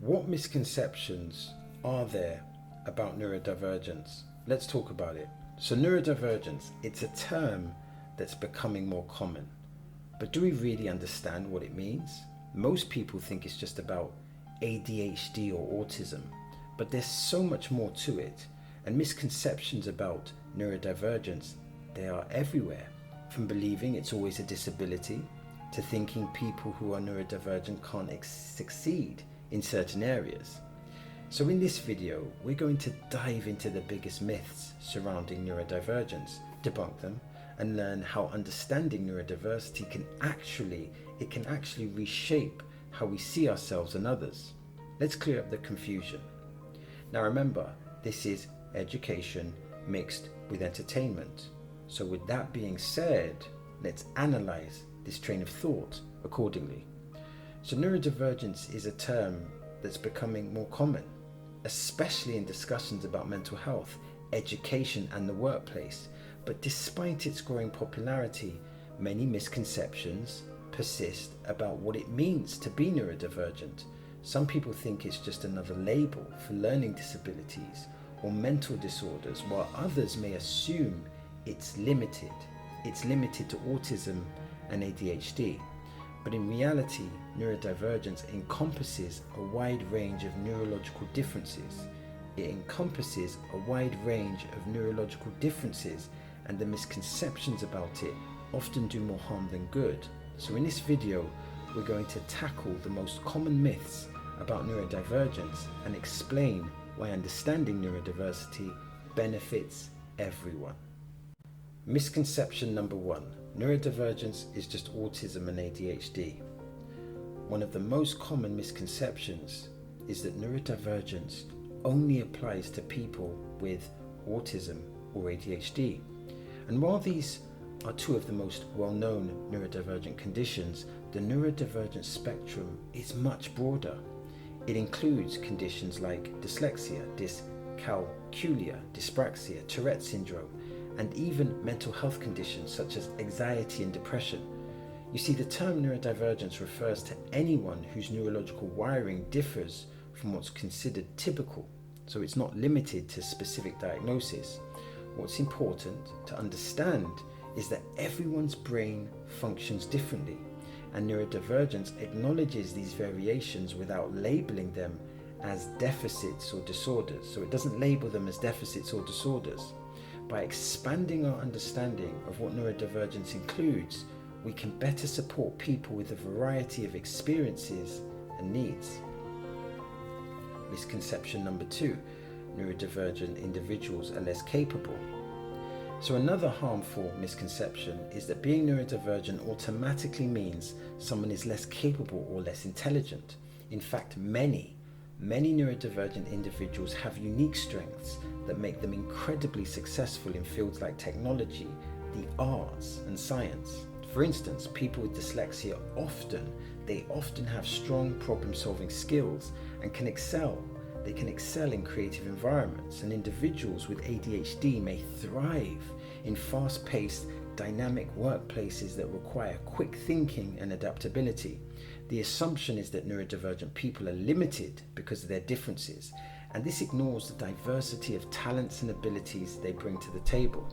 What misconceptions are there about neurodivergence? Let's talk about it. So neurodivergence, it's a term that's becoming more common. But do we really understand what it means? Most people think it's just about ADHD or autism, but there's so much more to it. And misconceptions about neurodivergence, they are everywhere. From believing it's always a disability, to thinking people who are neurodivergent can't succeed in certain areas. So in this video, we're going to dive into the biggest myths surrounding neurodivergence, debunk them, and learn how understanding neurodiversity can actually reshape how we see ourselves and others. Let's clear up the confusion. Now remember, this is education mixed with entertainment. So with that being said, let's analyze this train of thought accordingly. So neurodivergence is a term that's becoming more common, especially in discussions about mental health, education and the workplace. But despite its growing popularity, many misconceptions persist about what it means to be neurodivergent. Some people think it's just another label for learning disabilities or mental disorders, while others may assume it's limited to autism and ADHD. But in reality, neurodivergence encompasses a wide range of neurological differences. And the misconceptions about it often do more harm than good. So in this video, we're going to tackle the most common myths about neurodivergence and explain why understanding neurodiversity benefits everyone. Misconception number 1. Neurodivergence is just autism and ADHD. One of the most common misconceptions is that neurodivergence only applies to people with autism or ADHD. And while these are two of the most well-known neurodivergent conditions, the neurodivergent spectrum is much broader. It includes conditions like dyslexia, dyscalculia, dyspraxia, Tourette syndrome, and even mental health conditions such as anxiety and depression. You see, the term neurodivergence refers to anyone whose neurological wiring differs from what's considered typical, so it's not limited to specific diagnosis. What's important to understand is that everyone's brain functions differently, and neurodivergence acknowledges these variations without labeling them as deficits or disorders. So it doesn't label them as deficits or disorders. By expanding our understanding of what neurodivergence includes, we can better support people with a variety of experiences and needs. Misconception number 2, neurodivergent individuals are less capable. So another harmful misconception is that being neurodivergent automatically means someone is less capable or less intelligent. In fact, many neurodivergent individuals have unique strengths that make them incredibly successful in fields like technology, the arts, and science. For instance, people with dyslexia often have strong problem-solving skills and can excel in creative environments, and individuals with ADHD may thrive in fast-paced, dynamic workplaces that require quick thinking and adaptability. The assumption is that neurodivergent people are limited because of their differences, and this ignores the diversity of talents and abilities they bring to the table.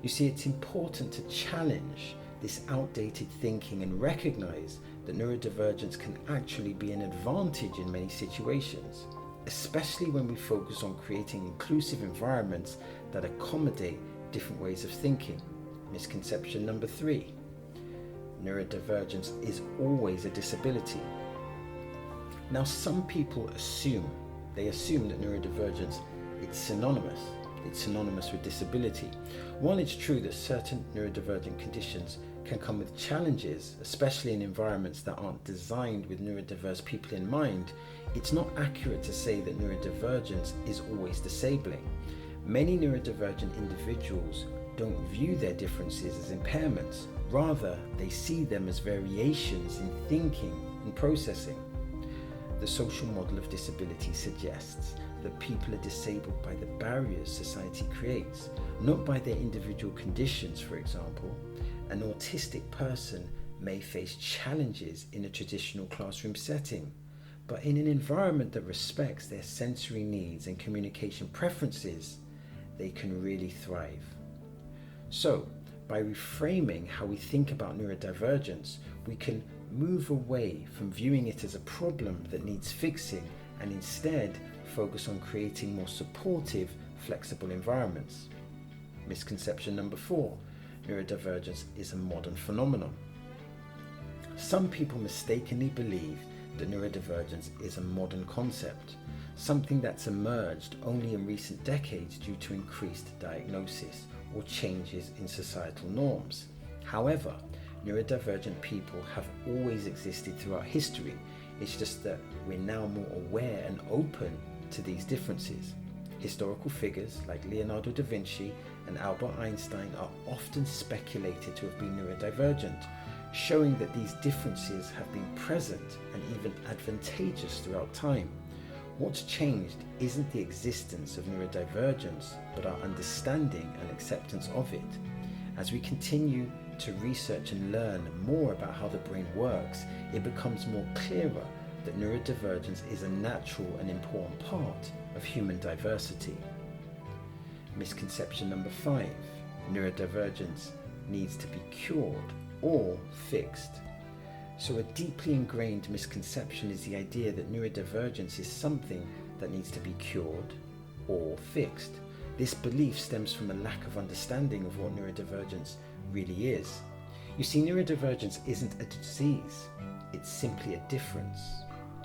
You see, it's important to challenge this outdated thinking and recognize that neurodivergence can actually be an advantage in many situations, especially when we focus on creating inclusive environments that accommodate different ways of thinking. Misconception number 3. Neurodivergence is always a disability. Now, some people assume that neurodivergence is synonymous with disability. While it's true that certain neurodivergent conditions can come with challenges, especially in environments that aren't designed with neurodiverse people in mind, it's not accurate to say that neurodivergence is always disabling. Many neurodivergent individuals don't view their differences as impairments. Rather, they see them as variations in thinking and processing. The social model of disability suggests that people are disabled by the barriers society creates, not by their individual conditions. For example, an autistic person may face challenges in a traditional classroom setting, but in an environment that respects their sensory needs and communication preferences, they can really thrive. So, by reframing how we think about neurodivergence, we can move away from viewing it as a problem that needs fixing and instead focus on creating more supportive, flexible environments. Misconception number 4, neurodivergence is a modern phenomenon. Some people mistakenly believe that neurodivergence is a modern concept, something that's emerged only in recent decades due to increased diagnosis or changes in societal norms. However, neurodivergent people have always existed throughout history. It's just that we're now more aware and open to these differences. Historical figures like Leonardo da Vinci and Albert Einstein are often speculated to have been neurodivergent, showing that these differences have been present and even advantageous throughout time. What's changed isn't the existence of neurodivergence, but our understanding and acceptance of it. As we continue to research and learn more about how the brain works, it becomes more clearer that neurodivergence is a natural and important part of human diversity. Misconception number 5, neurodivergence needs to be cured or fixed. So a deeply ingrained misconception is the idea that neurodivergence is something that needs to be cured or fixed. This belief stems from a lack of understanding of what neurodivergence really is. You see, neurodivergence isn't a disease, it's simply a difference.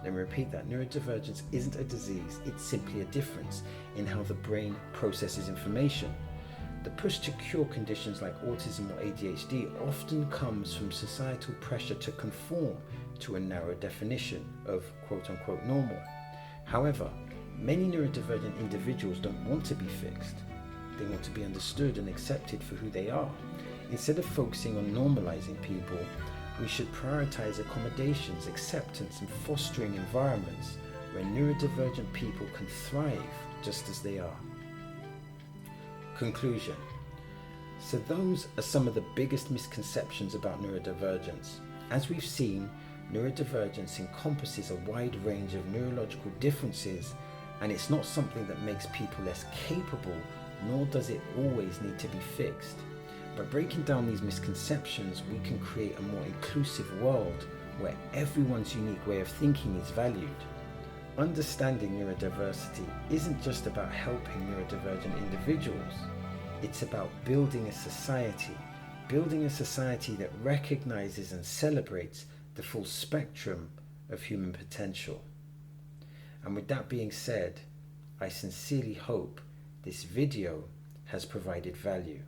Let me repeat that. Neurodivergence isn't a disease, it's simply a difference in how the brain processes information. The push to cure conditions like autism or ADHD often comes from societal pressure to conform to a narrow definition of quote-unquote normal. However, many neurodivergent individuals don't want to be fixed. They want to be understood and accepted for who they are. Instead of focusing on normalizing people, we should prioritize accommodations, acceptance, and fostering environments where neurodivergent people can thrive just as they are. Conclusion. So those are some of the biggest misconceptions about neurodivergence. As we've seen, neurodivergence encompasses a wide range of neurological differences, and it's not something that makes people less capable, nor does it always need to be fixed. By breaking down these misconceptions, we can create a more inclusive world where everyone's unique way of thinking is valued. Understanding neurodiversity isn't just about helping neurodivergent individuals, it's about building a society that recognizes and celebrates the full spectrum of human potential. And with that being said, I sincerely hope this video has provided value.